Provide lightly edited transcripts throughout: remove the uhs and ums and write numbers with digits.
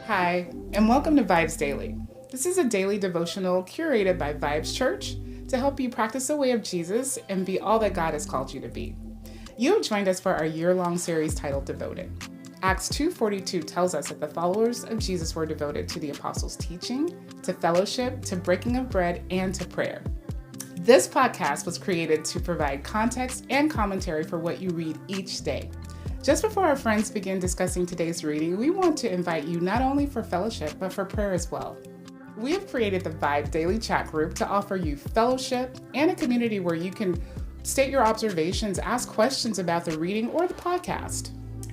Hi, and welcome to VIBEZ Daily. This is a daily devotional curated by VIBEZ Church to help you practice the way of Jesus and be all that God has called you to be. You have joined us for our year-long series titled Devoted. Acts 2:42 tells us that the followers of Jesus were devoted to the apostles' teaching, to fellowship, to breaking of bread, and to prayer. This podcast was created to provide context and commentary for what you read each day. Just before our friends begin discussing today's reading, we want to invite you not only for fellowship, but for prayer as well. We have created the VIBEZ Daily chat group to offer you fellowship and a community where you can state your observations, ask questions about the reading or the podcast.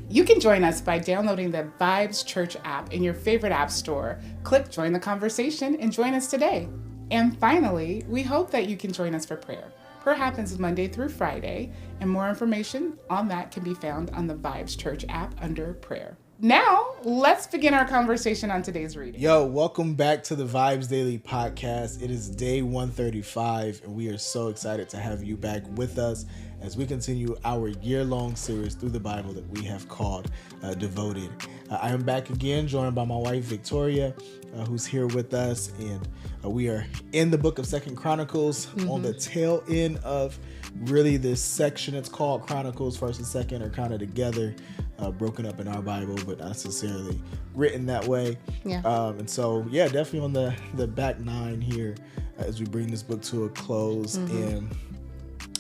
You can join us by downloading the VIBEZ Church app in your favorite app store. Click Join the Conversation and join us today. And finally, we hope that you can join us for prayer. Prayer happens Monday through Friday, and more information on that can be found on the VIBEZ Church app under prayer. Now, let's begin our conversation on today's reading. Yo, welcome back to the VIBEZ Daily podcast. It is day 135, and we are so excited to have you back with us as we continue our year-long series through the Bible that we have called Devoted. I am back again, joined by my wife, Victoria, who's here with us, and we are in the book of 2 Chronicles on the tail end of really this section. It's called Chronicles. 1st and 2nd are kind of together, broken up in our Bible, but not necessarily written that way. And so, definitely on the back nine here as we bring this book to a close. And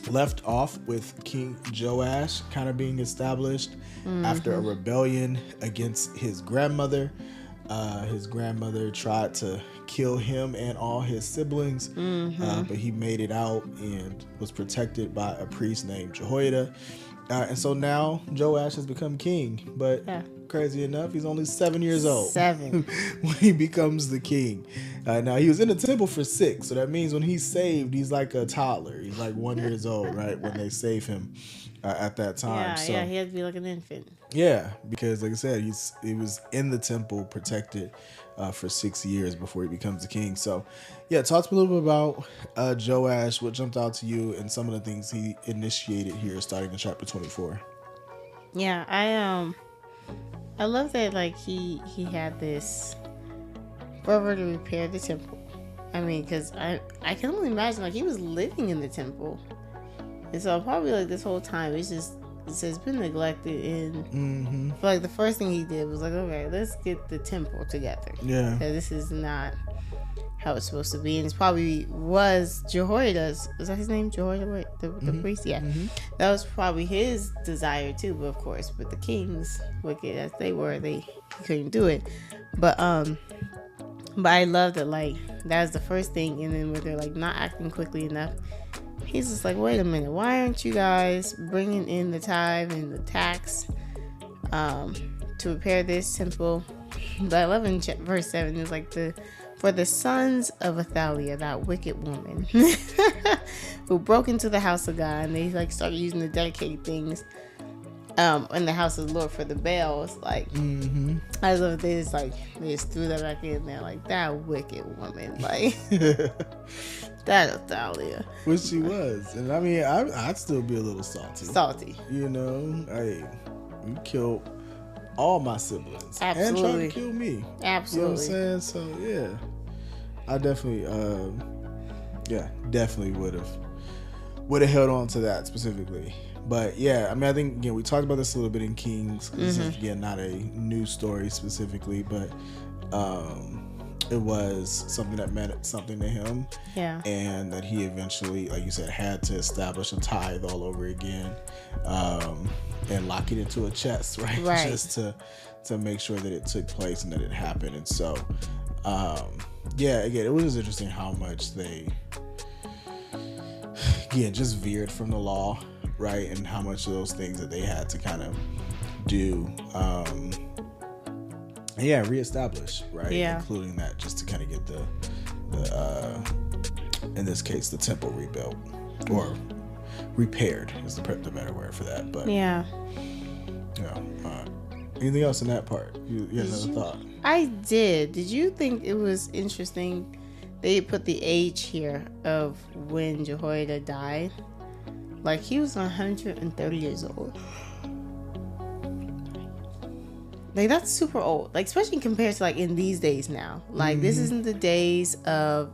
left off with King Joash kind of being established after a rebellion against his grandmother. His grandmother tried to kill him and all his siblings, but he made it out and was protected by a priest named Jehoiada. And so now Joash has become king, but crazy enough, he's only 7 years old when he becomes the king. Now, he was in the temple for 6, so that means when he's saved, he's like a toddler. He's like 1 year old, right, when they save him at that time. He had to be like an infant. Yeah, because like I said, he was in the temple protected for 6 years before he becomes the king. So, talk to me a little bit about Joash, what jumped out to you, and some of the things he initiated here starting in chapter 24. Yeah, I love that, like, he had this fervor to repair the temple. I mean, because I can only imagine, like, he was living in the temple. And so probably, like, this whole time, it's been neglected. And like, the first thing he did was like, okay, let's get the temple together. Yeah. So this is not how it's supposed to be. And it probably was Jehoiada's, is that his name? Jehoiada, the priest? Yeah. That was probably his desire too. But of course, with the kings, wicked as they were, he couldn't do it. But I love that, like, that was the first thing. And then where they're like not acting quickly enough, he's just like, wait a minute, why aren't you guys bringing in the tithe and the tax to repair this temple? But I love in verse 7, it's like, for the sons of Athaliah, that wicked woman, who broke into the house of God, and they like started using the dedicated things in the house of the Lord for the Baals. Like, I love this. Like, they just threw that back in there, like, that wicked woman, like. That Athaliah. Which she was. And I mean, I'd still be a little salty. You know, hey, you killed all my siblings. Absolutely. And tried to kill me. Absolutely. You know what I'm saying? So, I definitely, definitely would have held on to that specifically. But, I mean, I think, again, we talked about this a little bit in Kings. This is, again, not a new story specifically, but, it was something that meant something to him. Yeah. And that he eventually, like you said, had to establish a tithe all over again, and lock it into a chest, right? Just to make sure that it took place and that it happened. And so, again, it was just interesting how much they, just veered from the law, right? And how much of those things that they had to kind of do, reestablish, right? Including that, just to kind of get the in this case, the temple rebuilt or repaired is the better word for that. But anything else in that part? You had another thought? I did. Did you think it was interesting? They put the age here of when Jehoiada died. Like, he was 130 years old. Like, that's super old. Like, especially compared to, like, in these days now. Like, this isn't the days of,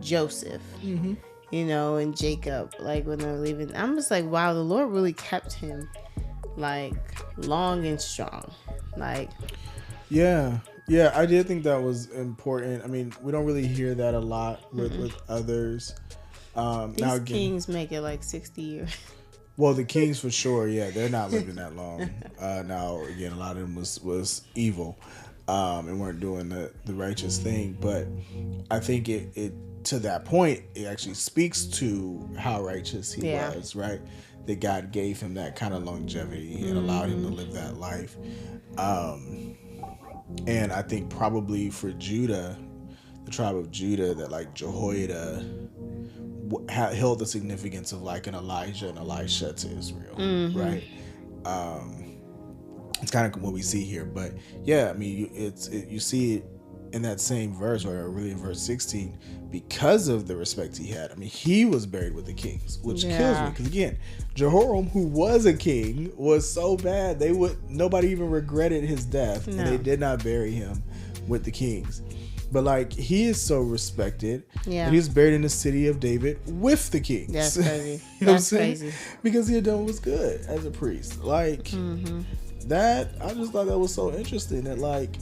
Joseph, and Jacob, like, when they're leaving. I'm just like, wow, the Lord really kept him, like, long and strong. Like, yeah, I did think that was important. I mean, we don't really hear that a lot with others. These now again, kings make it like 60 years. Well, the kings for sure, yeah, they're not living that long. Now again, a lot of them was evil, and weren't doing the righteous thing. But I think it to that point, it actually speaks to how righteous he was, right? That God gave him that kind of longevity and allowed him to live that life. And I think probably for Judah, the tribe of Judah, that like Jehoiada held the significance of like an Elijah and Elisha to Israel, right? It's kind of what we see here, but yeah, I mean, you see it in that same verse, or really in verse 16, because of the respect he had. I mean, he was buried with the kings, which kills me, because again, Jehoram, who was a king, was so bad nobody even regretted his death, and they did not bury him with the kings. But like, he is so respected. Yeah. And he's buried in the city of David with the kings. That's crazy. That's crazy. Because he had done what was good as a priest. Like, that, I just thought that was so interesting. That like,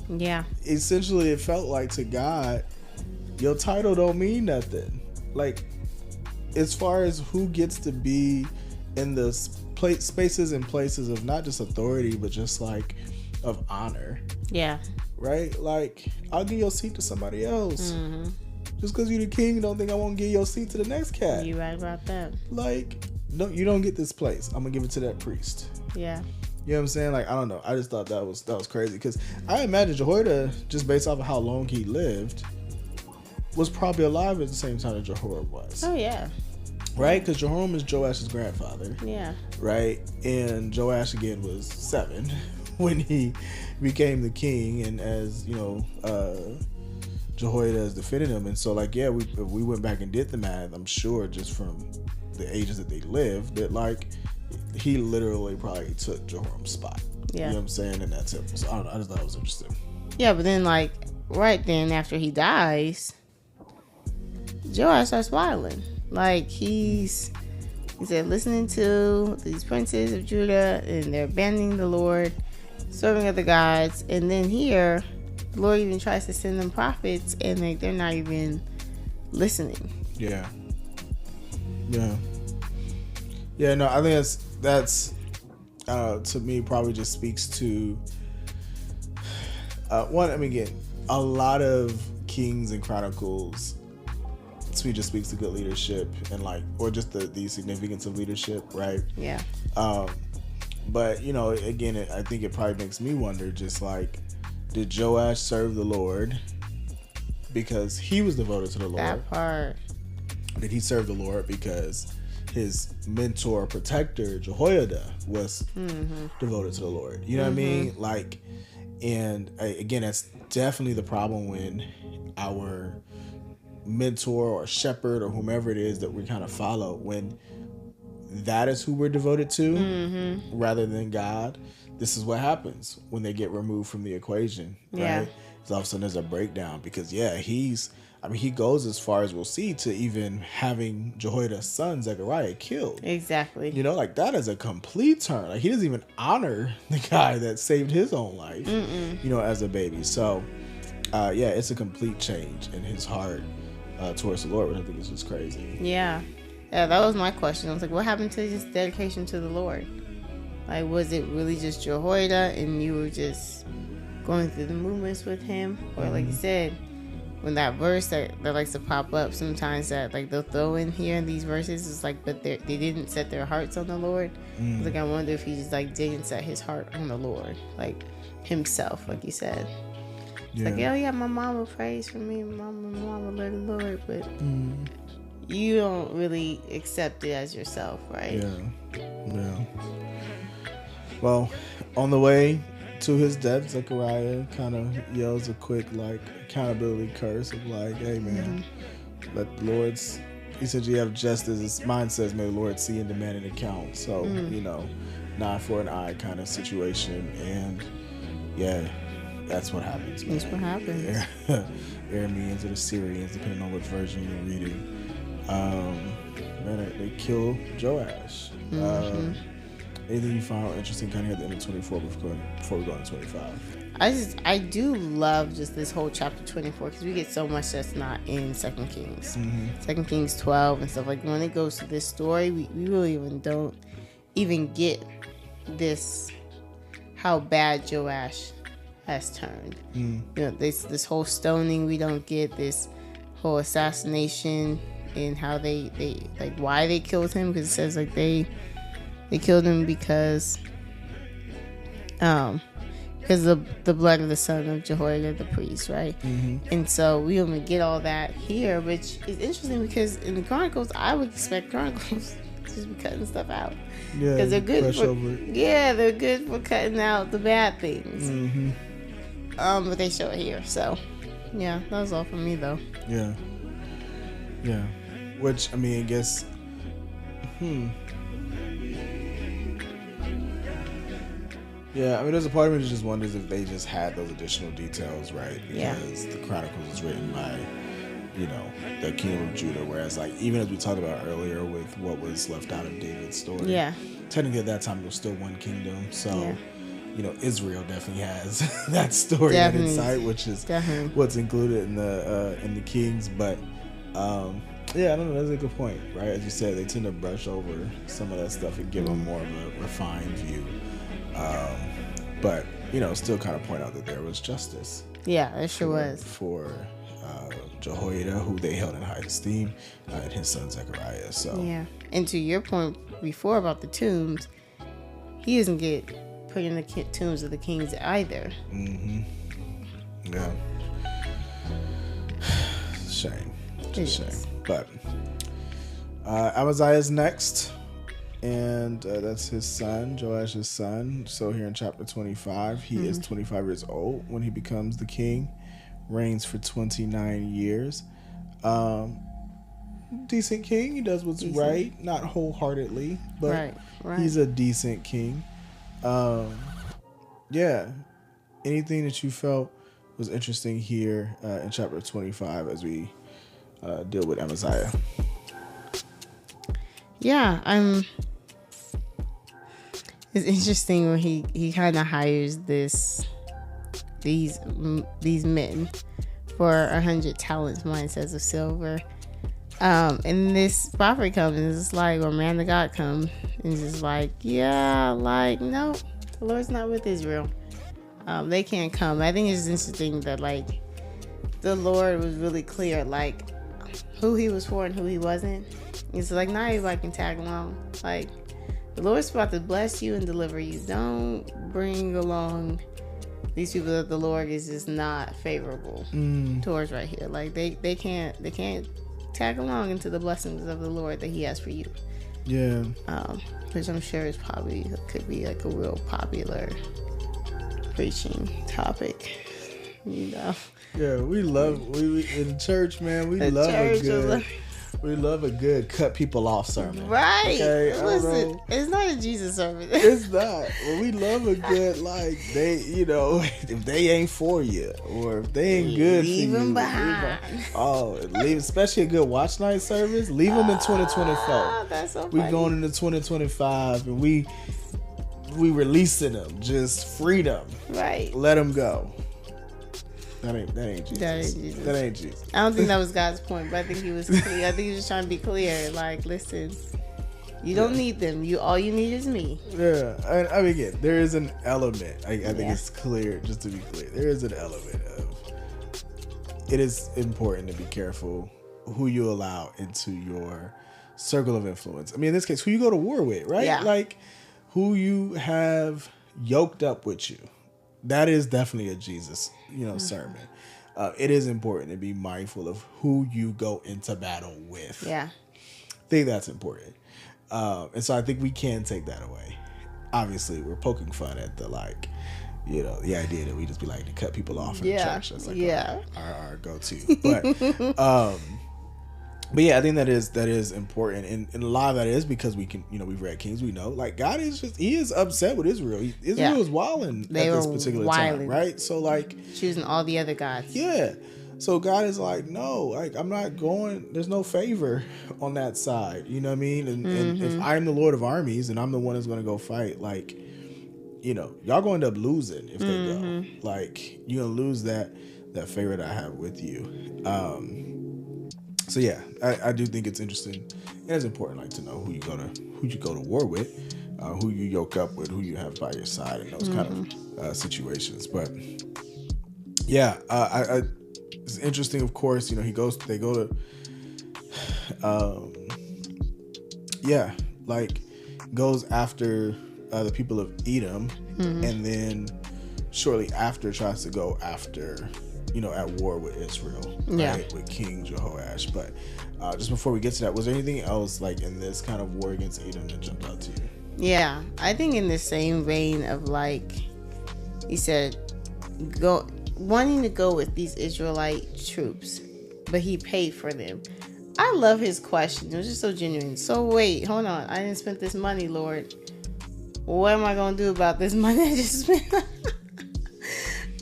essentially it felt like to God, your title don't mean nothing. Like, as far as who gets to be in the spaces and places of not just authority, but just like of honor. Yeah. Right? Like, I'll give your seat to somebody else. Just because you're the king, don't think I won't give your seat to the next cat. You right about that. Like, no, you don't get this place. I'm going to give it to that priest. Yeah. You know what I'm saying? Like, I don't know. I just thought that was crazy. Because I imagine Jehoiada, just based off of how long he lived, was probably alive at the same time that Jehoram was. Oh, yeah. Right? Because Jehoram is Joash's grandfather. Yeah. Right? And Joash, again, was 7 when he became the king, and as Jehoiada has defended him. And so like, yeah, if we went back and did the math, I'm sure just from the ages that they lived, that like he literally probably took Jehoram's spot. Yeah. You know what I'm saying? And that's it. So I don't know, I just thought it was interesting. Yeah, but then like right then after he dies, Joash starts wilding. Like he said, listening to these princes of Judah, and they're abandoning the Lord, serving other gods. And then here, the Lord even tries to send them prophets, and they're not even listening. Yeah. No, I think that's to me probably just speaks to one. I mean, again, a lot of Kings and Chronicles just speaks to good leadership and like, or just the significance of leadership, right? Yeah. But again, I think it probably makes me wonder, just like, did Joash serve the Lord because he was devoted to the Lord? That part. Did he serve the Lord because his mentor, protector, Jehoiada, was devoted to the Lord? You know what I mean? Like, and again, that's definitely the problem when our mentor or shepherd or whomever it is that we kind of follow, when that is who we're devoted to rather than God, this is what happens when they get removed from the equation, right? So all of a sudden there's a breakdown, because he goes as far as we'll see to even having Jehoiada's son Zechariah killed. Exactly. Like, that is a complete turn. Like, he doesn't even honor the guy that saved his own life, as a baby. So it's a complete change in his heart towards the Lord, which I think is just crazy. Yeah, that was my question. I was like, what happened to his dedication to the Lord? Like, was it really just Jehoiada and you were just going through the movements with him? Or like you said, when that verse that likes to pop up sometimes, that like they'll throw in here in these verses, is like, but they didn't set their hearts on the Lord. Like, I wonder if he just like didn't set his heart on the Lord, like himself, like you said. It's like, oh yeah, my mama prays for me, my mama love the Lord, but you don't really accept it as yourself, right? Yeah. Well, on the way to his death, Zechariah kind of yells a quick like accountability curse of like, hey man, let the Lord's, he said, you have justice, as mine says, may the Lord see and demand an account. So, an eye for an eye kind of situation. And Yeah, that's what happens. Man. That's what happens. Arameans or the Syrians, depending on which version you're reading. Man, they kill Joash. Anything you found interesting kind of at the end of 24 before we go into 25? I do love just this whole chapter 24 because we get so much that's not in 2 Kings. 2 Kings 12 and stuff. Like when it goes to this story, we really even don't even get this, how bad Joash has turned. You know, this whole stoning, we don't get this whole assassination and how they like why they killed him, because it says like they killed him because of the blood of the son of Jehoiada the priest, right? And so we don't even get all that here, which is interesting because in the Chronicles, I would expect Chronicles to just be cutting stuff out. Yeah, because they're good for, yeah, they're good for cutting out the bad things. But they show it here, so yeah, that was all for me though. Yeah. Which I mean, I guess. Yeah, I mean, there's a part of me that just wonders if they just had those additional details, right? Because the Chronicles was written by, you know, the kingdom of Judah, whereas, like, even as we talked about earlier with what was left out of David's story, technically at that time it was still one kingdom, so, you know, Israel definitely has that story, that insight, which is what's included in the Kings, but, yeah, I don't know, that's a good point, right? As you said, they tend to brush over some of that stuff and give them more of a refined view. But, you know, still kind of point out that there was justice. Yeah, it sure was. For Jehoiada, who they held in high esteem, and his son Zechariah. So yeah. And to your point before about the tombs, he doesn't get put in the tombs of the kings either. Yeah. Shame. Just shame. But Amaziah's next. And that's his son, Joash's son. So here in chapter 25, he is 25 years old when he becomes the king, reigns for 29 years. Decent king. He does what's right, not wholeheartedly, but he's a decent king. Yeah. Anything that you felt was interesting here in chapter 25 as we deal with Amaziah? Yeah, it's interesting when he kind of hires these men for 100 talents, mine says, of silver. And this prophet comes and it's like, or man of God comes and it's just like, yeah, like, no, the Lord's not with Israel. They can't come. I think it's interesting that like the Lord was really clear, like who he was for and who he wasn't. It's like not everybody can tag along. Like the Lord's about to bless you and deliver you. Don't bring along these people that the Lord is just not favorable towards right here. Like they can't tag along into the blessings of the Lord that he has for you. Yeah. Which I'm sure is probably could be like a real popular preaching topic. You know. Yeah, we in church, man. We love a good cut people off sermon. Right. Okay? Listen, it's not a Jesus sermon. It's not. Well, we love a good, like, they, you know, if they ain't for you or if they ain't good for you. Leave them behind. Especially a good watch night service. Leave them in 2024. That's so funny. We going into 2025 and we releasing them. Just freedom. Right. Let them go. That ain't Jesus. That ain't Jesus. I don't think that was God's point, but I think he was clear. I think he was just trying to be clear. Like, listen, you don't need them. All you need is me. Yeah. I mean, again, there is an element. I think it's clear, just to be clear. There is an element of it is important to be careful who you allow into your circle of influence. I mean, in this case, who you go to war with, right? Yeah. Like, who you have yoked up with you. That is definitely a Jesus, sermon. It is important to be mindful of who you go into battle with. Yeah. I think that's important. And so I think we can take that away. Obviously, we're poking fun at the, the idea that we just be like to cut people off in the church. That's like our go-to. But But yeah, I think that is important, and a lot of that is because we can, we've read Kings, we know like God is he is upset with Israel. Israel is wilding at this particular time, right? So like choosing all the other gods. Yeah, so God is like, no, like I'm not going. There's no favor on that side. You know what I mean? And if I'm the Lord of armies and I'm the one that's going to go fight, like, y'all going to end up losing if they go. Like you're gonna lose that favor that I have with you. So yeah, I do think it's interesting and it's important, like to know who you go to war with, who you yoke up with, who you have by your side in those kind of situations. But yeah, it's interesting. Of course, they go to, goes after the people of Edom, and then shortly after tries to go after, at war with Israel, right? With King Jehoash. But just before we get to that, was there anything else like in this kind of war against Edom that jumped out to you? Yeah, I think in the same vein of like, he said, wanting to go with these Israelite troops, but he paid for them. I love his question. It was just so genuine. So wait, hold on. I didn't spend this money, Lord. What am I going to do about this money I just spent?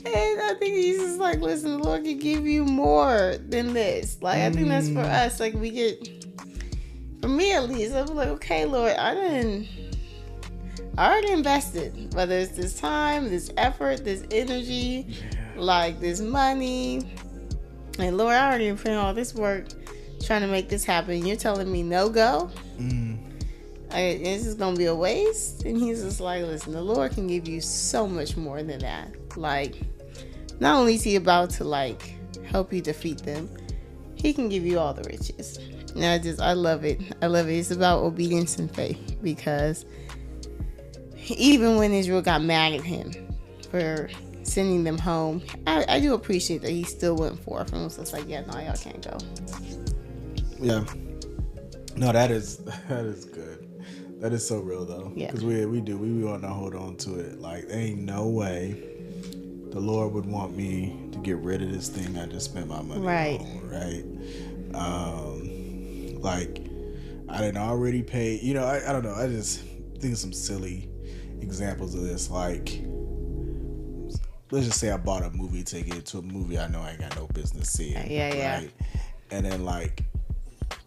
And I think he's just like, listen, the Lord can give you more than this. Like, I think that's for us. Like, we get, for me at least, I'm like, okay, Lord, I already invested. Whether it's this time, this effort, this energy, like this money. And Lord, I already put in all this work trying to make this happen. You're telling me no go? This is going to be a waste? And he's just like, listen, the Lord can give you so much more than that. Like, not only is he about to like help you defeat them, he can give you all the riches. And I love it. I love it. It's about obedience and faith, because even when Israel got mad at him for sending them home, I do appreciate that he still went forth and was just like, yeah, no, y'all can't go. Yeah. No, that is good. That is so real though. Yeah. Because we want to hold on to it. Like, there ain't no way the Lord would want me to get rid of this thing I just spent my money on, right? Like, I didn't already pay. I don't know. I just think of some silly examples of this. Like, let's just say I bought a movie ticket to a movie I know I ain't got no business seeing. Right? And then like,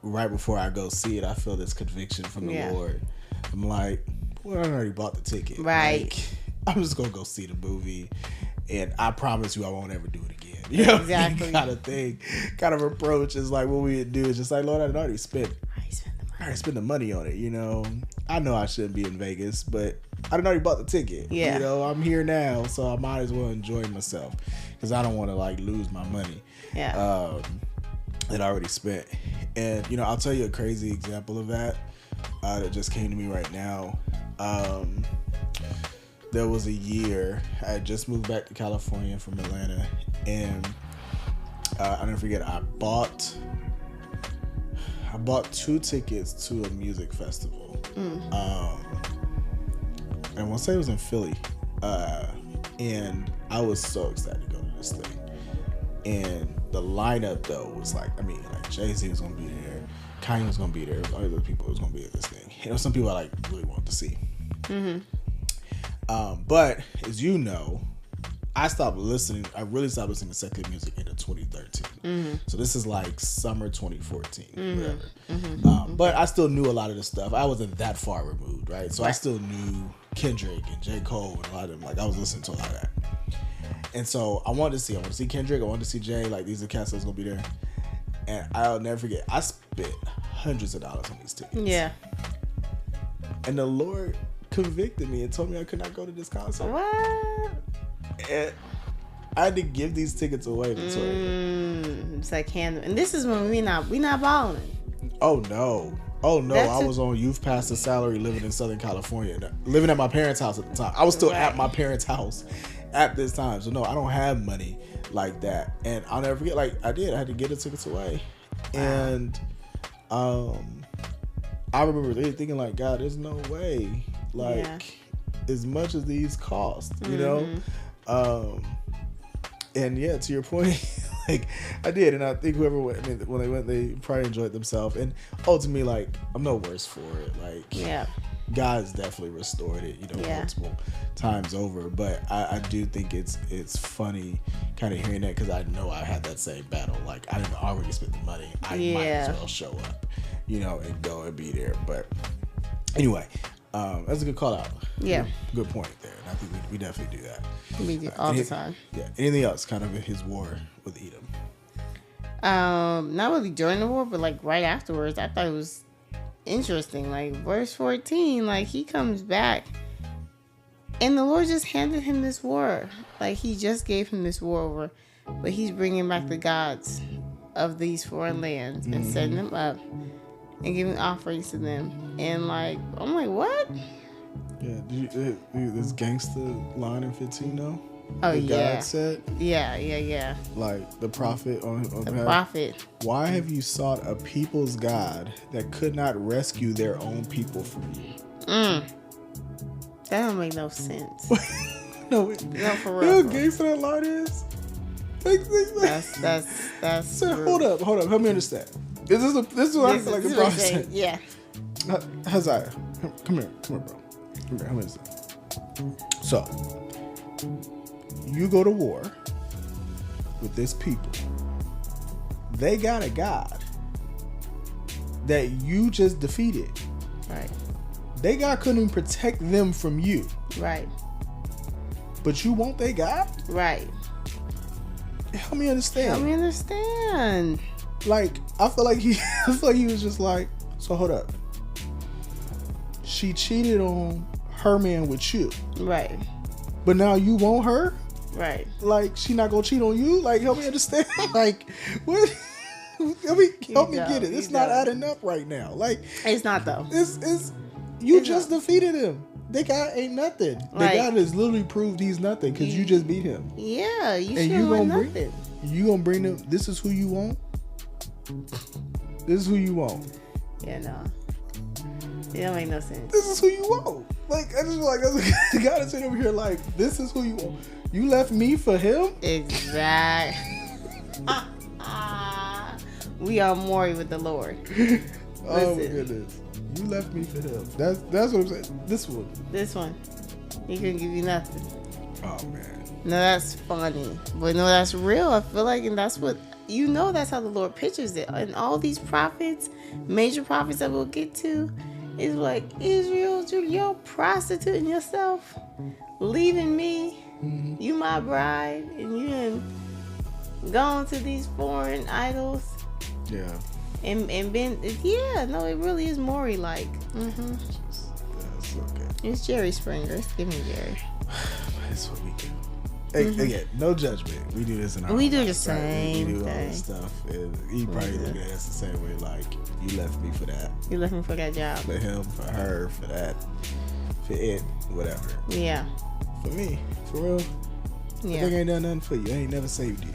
right before I go see it, I feel this conviction from the Lord. I'm like, well, I already bought the ticket. Right. Like, I'm just going to go see the movie, and I promise you I won't ever do it again. Exactly. Kind of thing, kind of approach is like what we would do is just like, Lord, I already spent the money on it. I know I shouldn't be in Vegas, but I already bought the ticket. Yeah. I'm here now, so I might as well enjoy myself, because I don't want to like lose my money. Yeah. That I already spent. And I'll tell you a crazy example of that that just came to me right now. There was a year I had just moved back to California from Atlanta, and I'll never forget, I bought 2 tickets to a music festival. And I want to say it was in Philly, and I was so excited to go to this thing. And the lineup though was like Jay-Z was gonna be there, Kanye was gonna be there, all the other people was gonna be at this thing. There were some people I like really wanted to see. But as you know, I really stopped listening to secular music in 2013. So this is like summer 2014, whatever. But I still knew a lot of the stuff. I wasn't that far removed, right? So I still knew Kendrick and J. Cole and a lot of them. Like, I was listening to a lot of that. And so I wanted to see Kendrick, I wanted to see Jay. Like, these are the cats that's gonna be there. And I'll never forget, I spent hundreds of dollars on these tickets. Yeah. And the Lord convicted me and told me I could not go to this concert. What? And I had to give these tickets away. It's like and this is when we not balling. Oh no! I was on youth pastor salary, living in Southern California, living at my parents' house at the time. I was still at my parents' house at this time, so no, I don't have money like that. And I'll never forget, like, I had to give the tickets away. And I remember really thinking, like, God, there's no way, like, as much as these cost, you know. And yeah, to your point, Like, I did, and I think whoever went, I mean, when they went, they probably enjoyed themselves. And ultimately, like, I'm no worse for it. Like, Yeah. God's definitely restored it, multiple times over. But I do think it's funny kind of hearing that, because I know I had that same battle. Like, I didn't already spend the money. I might as well show up, and go and be there. But anyway, that's a good call out. Yeah. Good point there. And I think we definitely do that. We do all the time. Yeah. Anything else kind of in his war with Edom? Not really during the war, but like right afterwards, I thought it was interesting. Like verse 14, like he comes back and the Lord just handed him this war. Like he just gave him this war over, but he's bringing back the gods of these foreign lands and setting them up and giving offerings to them. And like, I'm like, what? Yeah, this gangster line in 15 though? Oh, the yeah. God said? Yeah. Like the prophet on The prophet. Why have you sought a people's God that could not rescue their own people from you? That don't make no sense. No, for real. You know how gangster that line is? That's So, hold up. Help me understand. This is what I feel like the prophet said. Yeah. Haziah, come here, bro. Come here, help me understand. So, you go to war with this people. They got a God that you just defeated. Right. They God couldn't even protect them from you. Right. But you want they God? Right. Help me understand. Help me understand. Like, I feel like he was just like, so hold up. She cheated on her man with you. Right. But now you want her? Right. Like, she not gonna cheat on you? Like, help me understand. Like, what? Help me get it. It's not adding up right now. Like, it's not though. You just defeated him. They got ain't nothing. Like, they got has literally proved he's nothing because you just beat him. Yeah, you and you gonna nothing. You gonna bring them. This is who you want. This is who you want. Yeah, no. It don't make no sense. This is who you want. Like, I just feel like the guy that's sitting over here like, this is who you want. You left me for him? Exactly. We are more with the Lord. Oh my goodness. You left me for him. That's what I'm saying. This one. He couldn't give you nothing. Oh man. No, that's funny. But no, that's real. I feel like, and that's what, that's how the Lord pictures it. And all these prophets, major prophets that we'll get to, is like, Israel, you're prostituting yourself, leaving me, you my bride, and you done gone to these foreign idols. Yeah. And been, it really is Maury like. That's okay. It's Jerry Springer. Give me Jerry. That's what we do. Again, no judgment. We do this in our We do life, the same We do thing. all this stuff. And he probably look at us the same way, like, you left me for that. You left me for that job. For him, for her, for that, for it, whatever. Yeah. For me, for real. Yeah. I think I ain't done nothing for you. I ain't never saved you.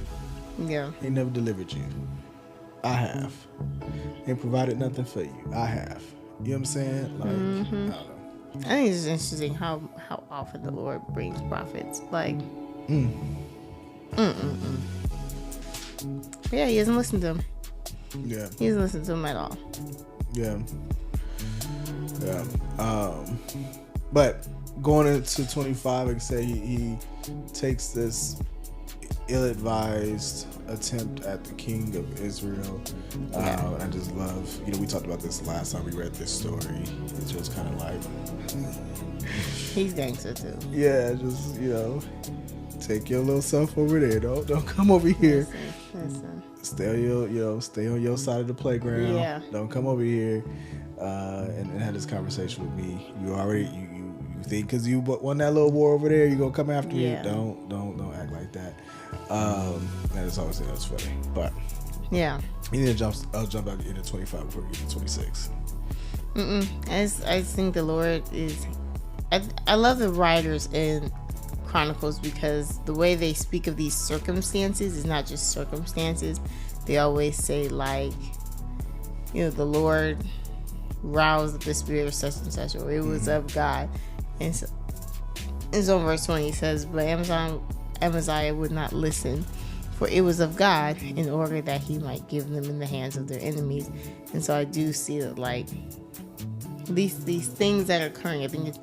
Yeah. Ain't never delivered you. I have. Ain't provided nothing for you. I have. You know what I'm saying? Like, I don't know. I think it's interesting how often the Lord brings prophets. Like, yeah, he doesn't listen to them. Yeah. He doesn't listen to them at all. Yeah. But going into 25, like I say, he takes this ill-advised attempt at the king of Israel. I just love, we talked about this last time we read this story. It's just kind of like, he's gangster too. yeah, just take your little self over there. Don't come over here. Listen. Stay on your side of the playground. Yeah. Don't come over here and have this conversation with me. You already you think because you won that little war over there, you gonna come after me? Don't act like that. And it's always that's funny, but yeah. You need to jump out into 25 before we get to 26. I think the Lord is. I love the writers in Chronicles because the way they speak of these circumstances is not just circumstances. They always say like, the Lord roused the spirit of such and such, or it was of God. And so in verse 20 it says, but Amaziah would not listen for it was of God, in order that he might give them in the hands of their enemies. And so I do see that, like, these things that are occurring, I think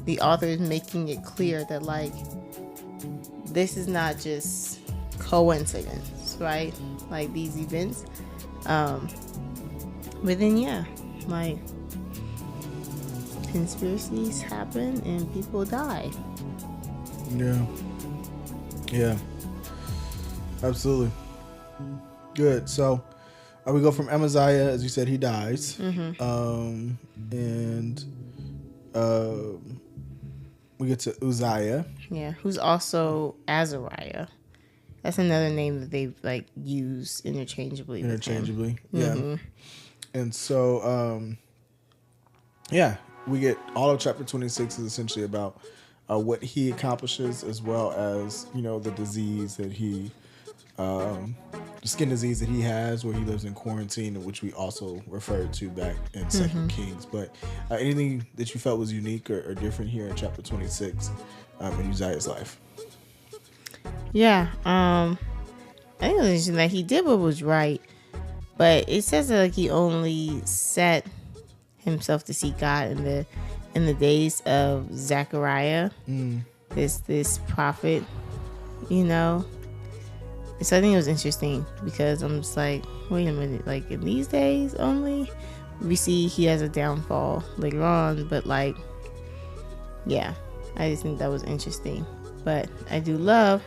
the author is making it clear that, like, this is not just coincidence, right? Like, these events. But then, yeah, like, conspiracies happen and people die. Yeah, absolutely. Good. So we go from Amaziah, as you said, he dies. And we get to Uzziah. Yeah, who's also Azariah. That's another name that they, like, use interchangeably. Yeah. And so we get all of chapter 26 is essentially about what he accomplishes, as well as, you know, the disease that he the skin disease that he has, where he lives in quarantine, which we also referred to back in 2 Kings. But anything that you felt was unique or different here in chapter 26 in Uzziah's life? Yeah, I think it was interesting that he did what was right, but it says that, like, he only set himself to seek God in the days of Zechariah, this prophet, you know. So I think it was interesting, because I'm just like, wait a minute, like, in these days only? We see he has a downfall later on, but, like, yeah, I just think that was interesting. But I do love,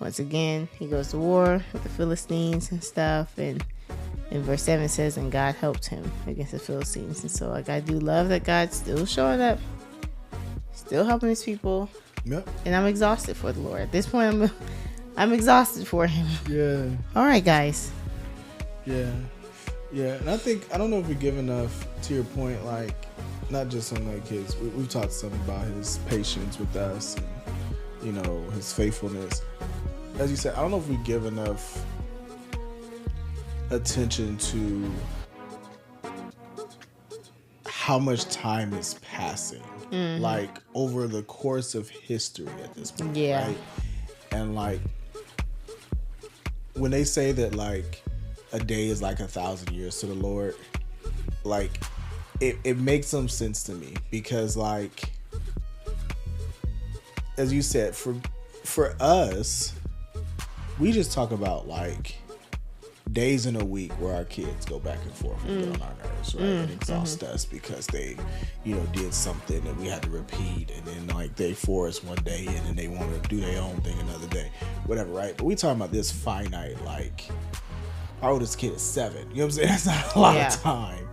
once again, he goes to war with the Philistines and stuff, and in verse 7 says, and God helped him against the Philistines. And so, like, I do love that God's still showing up, still helping his people. Yep. And I'm exhausted for the Lord. At this point, I'm exhausted for him. Yeah. All right, guys. Yeah. And I don't know if we give enough, to your point, like, not just on, like, we've talked some about his patience with us and, you know, his faithfulness. As you said, I don't know if we give enough attention to how much time is passing, like, over the course of history at this point. Yeah. Right? And, like, when they say that, like, a day is like 1,000 years to the Lord, like, it makes some sense to me, because, like, as you said, for us, we just talk about, like, days in a week where our kids go back and forth and get on our nerves, right? And exhaust us because they, you know, did something and we had to repeat, and then, like, they force one day and then they want to do their own thing another day, whatever, right? But we talking about this finite, like, our oldest kid is 7. You know what I'm saying? That's not a lot of time.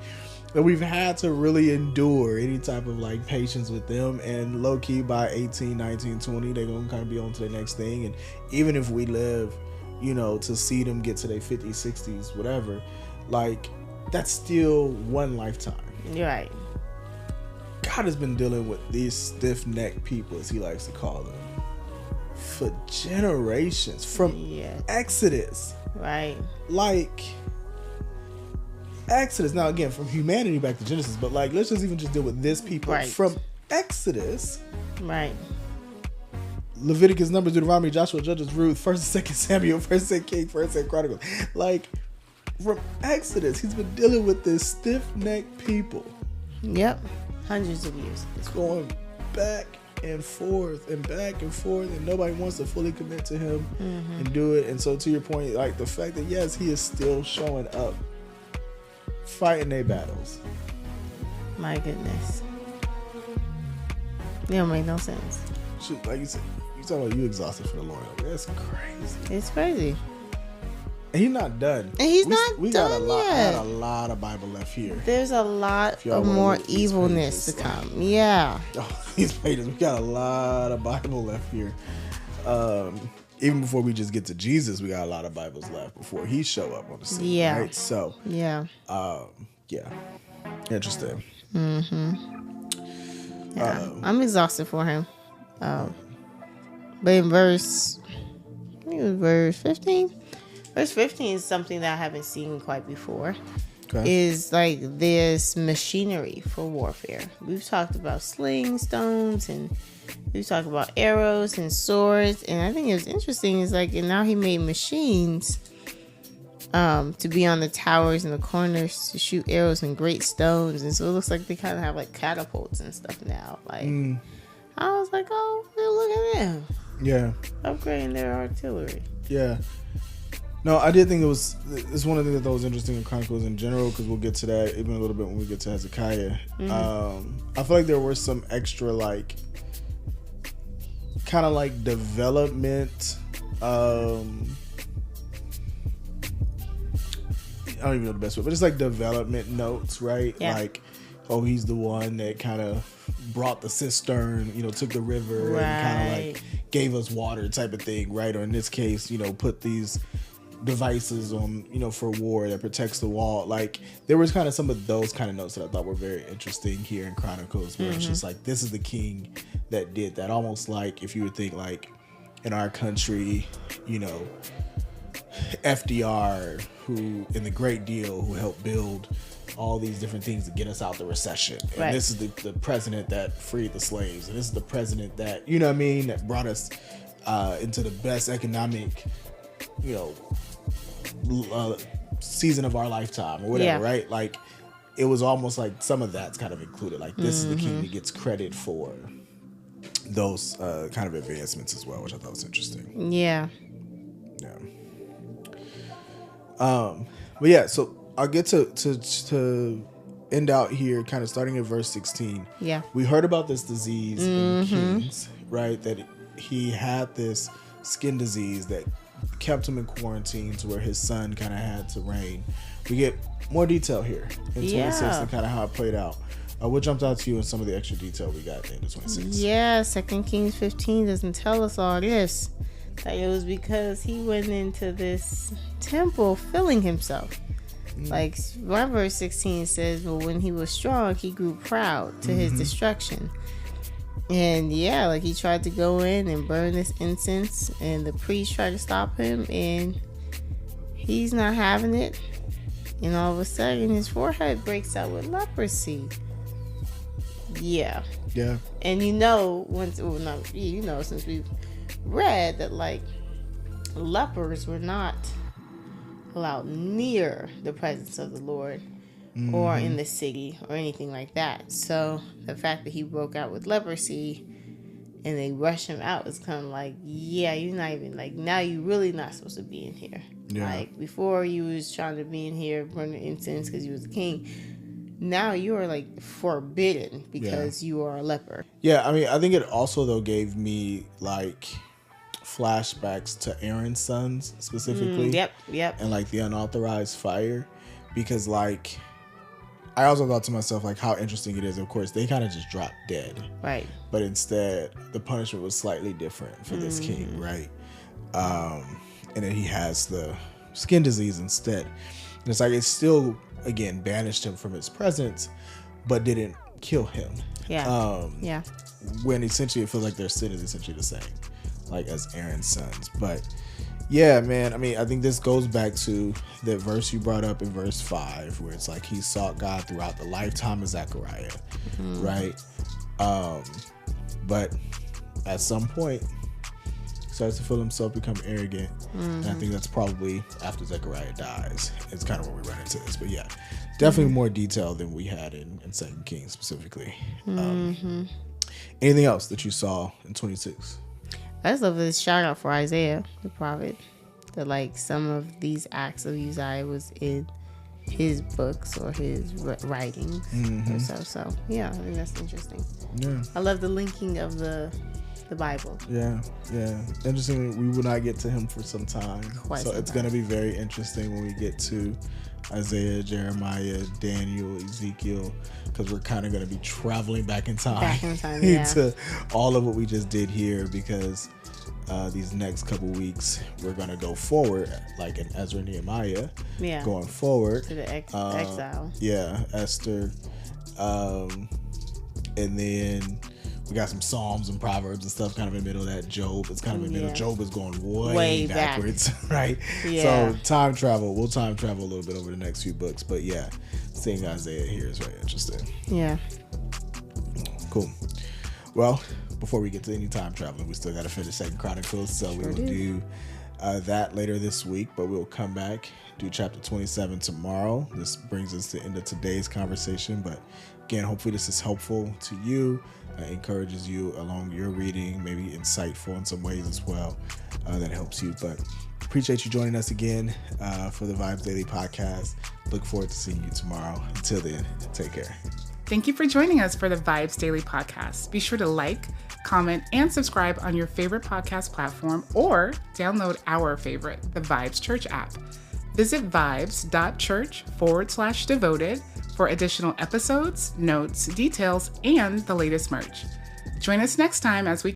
And we've had to really endure any type of, like, patience with them, and low key by 18, 19, 20, they're going to kind of be on to the next thing. And even if we live, you know, to see them get to their 50s, 60s, whatever, like, that's still one lifetime. You're right. God has been dealing with these stiff-necked people, as he likes to call them, for generations, from Exodus. Right. Like, Exodus. Now, again, from humanity back to Genesis, but, like, let's just deal with this people. Right. From Exodus. Right. Leviticus, Numbers, Deuteronomy, Joshua, Judges, Ruth, 1st and 2nd Samuel, 1st and Kings, 1st and Chronicles. Like, from Exodus, he's been dealing with this stiff-necked people. Yep. Hundreds of years. It's going back and forth, and nobody wants to fully commit to him and do it. And so, to your point, like, the fact that, yes, he is still showing up, fighting their battles. My goodness. It don't make no sense. Shit, like you said, you talking about you exhausted for the Lord. Like, that's crazy. It's crazy. And he's not done. And he's not done got a lot. yet. I got a lot of Bible left here. There's a lot of more evilness to come. Yeah. Oh, these pages. We got a lot of Bible left here. Even before we just get to Jesus, we got a lot of Bibles left before he show up on the scene. Yeah. Right? So. Yeah. Yeah. Interesting. Yeah. I'm exhausted for him. But in verse 15. Verse 15 is something that I haven't seen quite before. is like this machinery for warfare. We've talked about sling stones, and we've talked about arrows and swords, and I think it was interesting is like, and now he made machines to be on the towers and the corners to shoot arrows and great stones, and so it looks like they kind of have like catapults and stuff now. Like I was like, oh, look at them. Yeah. Upgrading their artillery. Yeah. No, I did think it's one of the things that was interesting in Chronicles in general, because we'll get to that even a little bit when we get to Hezekiah. I feel like there were some extra like kind of like development. I don't even know the best word, but it's like development notes, right? Yeah. Like, oh, he's the one that kind of brought the cistern, took the river and kind of like gave us water type of thing, right? Or in this case, put these devices on, for war that protects the wall. Like, there was kind of some of those kind of notes that I thought were very interesting here in Chronicles, where it's just like, this is the king that did that. Almost like if you would think like in our country, FDR, who in the Great Deal, who helped build all these different things to get us out the recession. And this is the president that freed the slaves. And this is the president that, that brought us into the best economic, season of our lifetime or whatever, right? Like, it was almost like some of that's kind of included. Like, this is the king that gets credit for those kind of advancements as well, which I thought was interesting. Yeah. But yeah, so I'll get to end out here, kind of starting at verse 16. Yeah. We heard about this disease in the Kings, right? That he had this skin disease that kept him in quarantine to where his son kind of had to reign. We get more detail here in 26 and kind of how it played out. What jumped out to you in some of the extra detail we got in the 26? Yeah, 2 Kings 15 doesn't tell us all this. That it was because he went into this temple filling himself. Like, my verse 16 says, well, when he was strong, he grew proud to his destruction. And yeah, like, he tried to go in and burn this incense, and the priest tried to stop him, and he's not having it. And all of a sudden, his forehead breaks out with leprosy. Yeah. Yeah. And since we've read that, like, lepers were not allowed near the presence of the Lord or in the city or anything like that. So the fact that he broke out with leprosy and they rushed him out is kind of like, yeah, you're not even, like, now you're really not supposed to be in here. Yeah. Like, before you was trying to be in here burning incense because you was a king. Now you are, like, forbidden because you are a leper. Yeah, I mean, I think it also, though, gave me, like, flashbacks to Aaron's sons specifically. Yep. And, like, the unauthorized fire. Because, like, I also thought to myself, like, how interesting it is. Of course, they kind of just dropped dead. Right. But instead, the punishment was slightly different for this king, right? And then he has the skin disease instead. And it's like, it's still, again, banished him from his presence, but didn't kill him. Yeah. When essentially it feels like their sin is essentially the same, like as Aaron's sons. But yeah, man, I mean, I think this goes back to that verse you brought up in verse 5, where it's like he sought God throughout the lifetime of Zechariah, right? But at some point, starts to feel himself become arrogant. And I think that's probably after Zechariah dies. It's kind of where we run into this. But yeah, definitely more detail than we had in 2 Kings specifically. Anything else that you saw in 26? I just love this shout out for Isaiah, the prophet. That, like, some of these acts of Uzziah was in his books or his writings or so. So yeah, I think that's interesting. Yeah, I love the linking of the Bible. Yeah. Interesting. We will not get to him for some time. It's going to be very interesting when we get to Isaiah, Jeremiah, Daniel, Ezekiel, because we're kind of going to be traveling back in time into all of what we just did here, because these next couple weeks we're going to go forward, like in Ezra and Nehemiah, going forward to the exile. Esther, and then We got some Psalms and Proverbs and stuff kind of in the middle of that. Job, it's kind of in the middle. Job is going way backwards, right? Yeah. So time travel, we'll time travel a little bit over the next few books. But yeah, seeing Isaiah here is very interesting. Yeah. Cool. Well, before we get to any time traveling, we still got to finish 2 Chronicles. So we will do that later this week, but we'll come back, do chapter 27 tomorrow. This brings us to the end of today's conversation. But again, hopefully this is helpful to you, encourages you along your reading, maybe insightful in some ways as well. That helps you. But appreciate you joining us again for the VIBEZ Daily podcast. Look forward to seeing you tomorrow. Until then, take care. Thank you for joining us for the VIBEZ Daily podcast. Be sure to like, comment, and subscribe on your favorite podcast platform or download our favorite, the VIBEZ Church app. Visit vibes.church/devoted for additional episodes, notes, details, and the latest merch. Join us next time as we